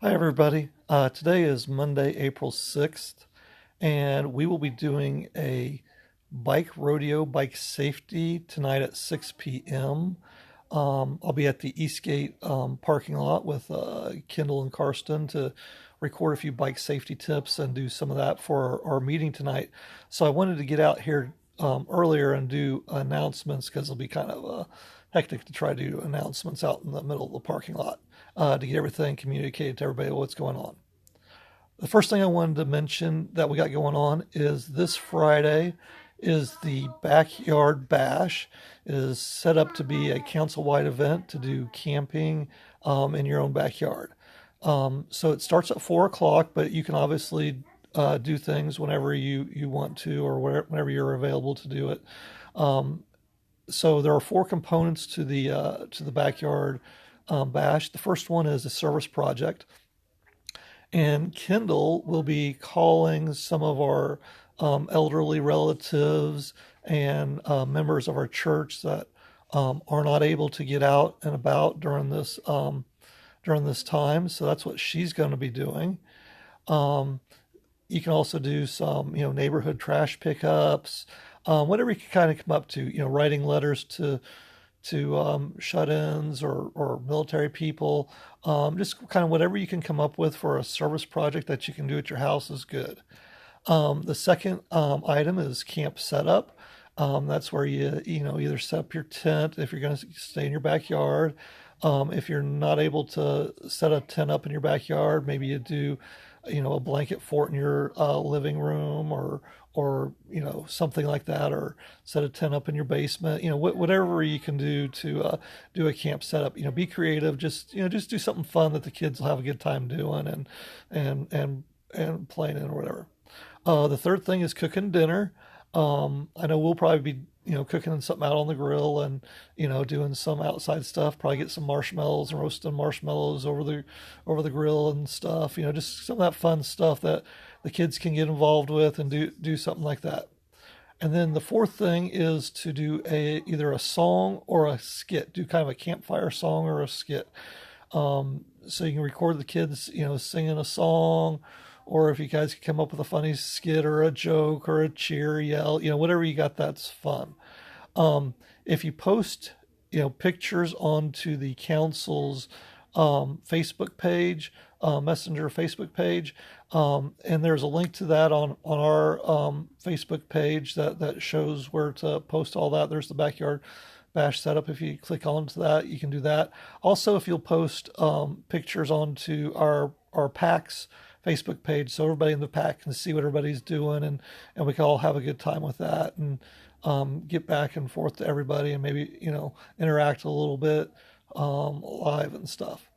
Hi, everybody. Today is Monday, April 6th, and we will be doing a bike rodeo, bike safety tonight at 6 p.m. I'll be at the Eastgate parking lot with Kendall and Karsten to record a few bike safety tips and do some of that for our meeting tonight. So I wanted to get out here earlier and do announcements because it'll be kind of hectic to try to do announcements out in the middle of the parking lot to get everything communicated to everybody what's going on. The first thing I wanted to mention that we got going on is this Friday is the Backyard Bash. It is set up to be a council-wide event to do camping in your own backyard. So it starts at 4 o'clock, but you can obviously do things whenever you want to or whenever you're available to do it. So there are four components to the Backyard Bash. The first one is a service project. And Kendall will be calling some of our elderly relatives and members of our church that are not able to get out and about during this time. So that's what she's going to be doing. Um, you can also do some, neighborhood trash pickups, whatever you can kind of come up to. Writing letters to shut-ins or military people. Just kind of whatever you can come up with for a service project that you can do at your house is good. The second item is camp setup. That's where you either set up your tent if you're going to stay in your backyard. If you're not able to set a tent up in your backyard, maybe you do, a blanket fort in your living room or something like that, or set a tent up in your basement. Whatever you can do to do a camp setup. Be creative. Just do something fun that the kids will have a good time doing and playing in or whatever. The third thing is cooking dinner. I know we'll probably be, cooking something out on the grill and, doing some outside stuff. Probably get some marshmallows and roasting marshmallows over the grill and stuff. Just some of that fun stuff that the kids can get involved with and do something like that. And then the fourth thing is to do either a song or a skit. Do kind of a campfire song or a skit. So you can record the kids, singing a song, or if you guys can come up with a funny skit or a joke or a cheer, yell, whatever you got, that's fun. If you post, pictures onto the council's Facebook page, Messenger Facebook page, and there's a link to that on our Facebook page that shows where to post all that. There's the Backyard Bash setup. If you click onto that, you can do that. Also, if you'll post pictures onto our PAX Facebook page, so everybody in the pack can see what everybody's doing, and we can all have a good time with that, and get back and forth to everybody, and maybe interact a little bit live and stuff.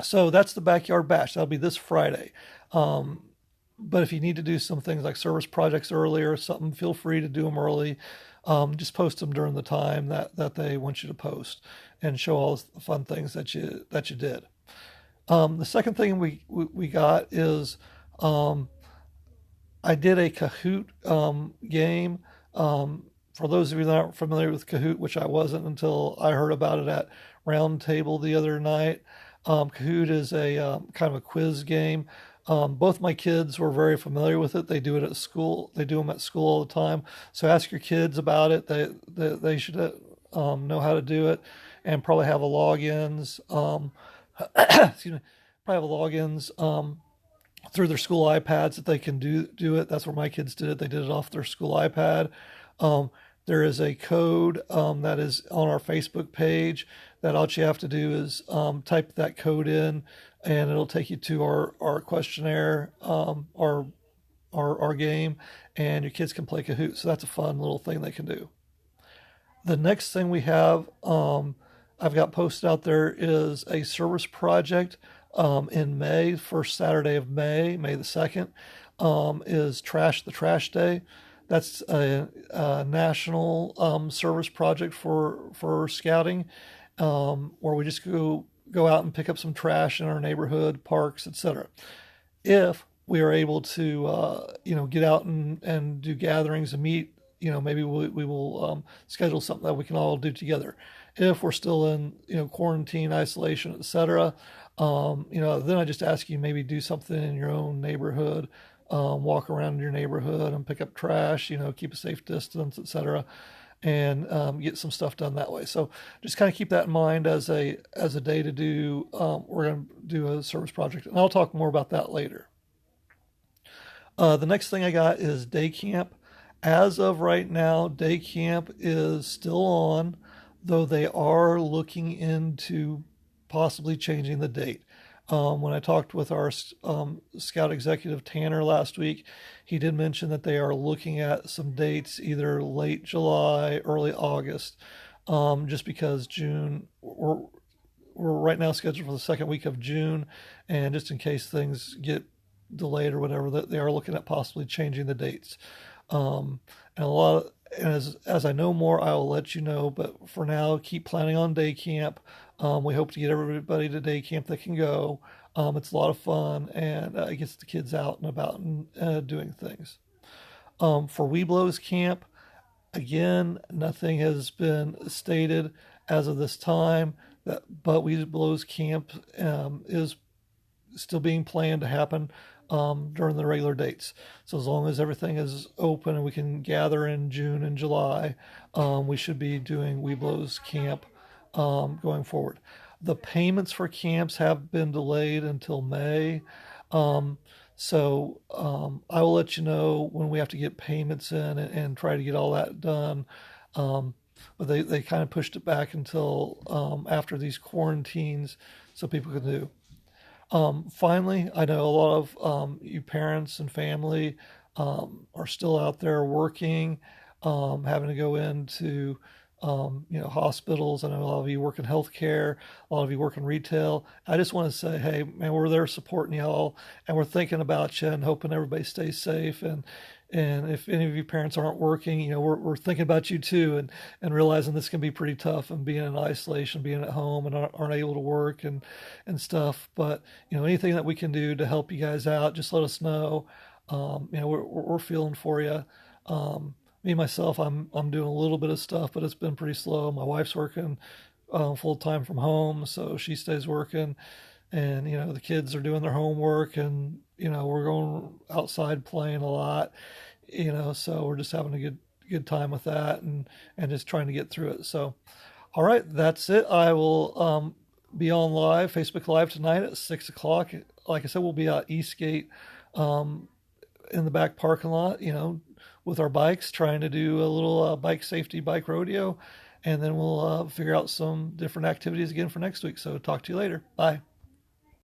So that's the Backyard Bash. That'll be this Friday. But if you need to do some things like service projects earlier or something, feel free to do them early. Just post them during the time that they want you to post, and show all the fun things that you did. The second thing we got is I did a Kahoot game. For those of you that aren't familiar with Kahoot, which I wasn't until I heard about it at Roundtable the other night, Kahoot is a kind of a quiz game. Both my kids were very familiar with it. They do it at school. They do them at school all the time. So ask your kids about it. They should know how to do it, and probably have a logins. Excuse me. Probably have logins through their school iPads that they can do it. That's where my kids did it. They did it off their school iPad. Um, there is a code that is on our Facebook page that all you have to do is type that code in, and it'll take you to our questionnaire, our game, and your kids can play Kahoot. So that's a fun little thing they can do. The next thing we have, I've got posted out there, is a service project in May, first Saturday of May, May the 2nd, is Trash the Trash Day. That's a national service project for scouting, where we just go out and pick up some trash in our neighborhood, parks, etc. If we are able to, get out and do gatherings and meet, maybe we will schedule something that we can all do together. If we're still in, quarantine, isolation, etc., Then I just ask you maybe do something in your own neighborhood, walk around your neighborhood and pick up trash, keep a safe distance, etc., and get some stuff done that way. So just kind of keep that in mind as a day to do. We're going to do a service project, and I'll talk more about that later. The next thing I got is day camp. As of right now, day camp is still on, though they are looking into possibly changing the date. When I talked with our scout executive Tanner last week, he did mention that they are looking at some dates either late July, early August, just because we're right now scheduled for the second week of June, and just in case things get delayed or whatever, that they are looking at possibly changing the dates. And as I know more, I will let you know. But for now, keep planning on day camp. We hope to get everybody to day camp that can go. It's a lot of fun, and it gets the kids out and about and doing things. For Weeblos camp, again, nothing has been stated as of this time. But Weeblos camp is still being planned to happen during the regular dates. So as long as everything is open and we can gather in June and July, we should be doing Weeblos camp going forward. The payments for camps have been delayed until May. I will let you know when we have to get payments in and try to get all that done. But they kind of pushed it back until after these quarantines so people can do. Finally, I know a lot of you parents and family are still out there working, having to go into hospitals. I know a lot of you work in healthcare, a lot of you work in retail. I just want to say, hey, man, we're there supporting y'all, and we're thinking about you and hoping everybody stays safe. And if any of you parents aren't working, we're thinking about you too, and realizing this can be pretty tough and being in isolation, being at home and aren't able to work and stuff. But anything that we can do to help you guys out, just let us know. We're feeling for you. Me myself, I'm doing a little bit of stuff, but it's been pretty slow. My wife's working full time from home, so she stays working, and the kids are doing their homework, and we're going outside playing a lot, so we're just having a good time with that, and just trying to get through it. So, all right, that's it. I will be on Facebook Live tonight at 6 o'clock. Like I said, we'll be at Eastgate in the back parking lot, with our bikes, trying to do a little bike safety, bike rodeo, and then we'll figure out some different activities again for next week. So talk to you later. Bye.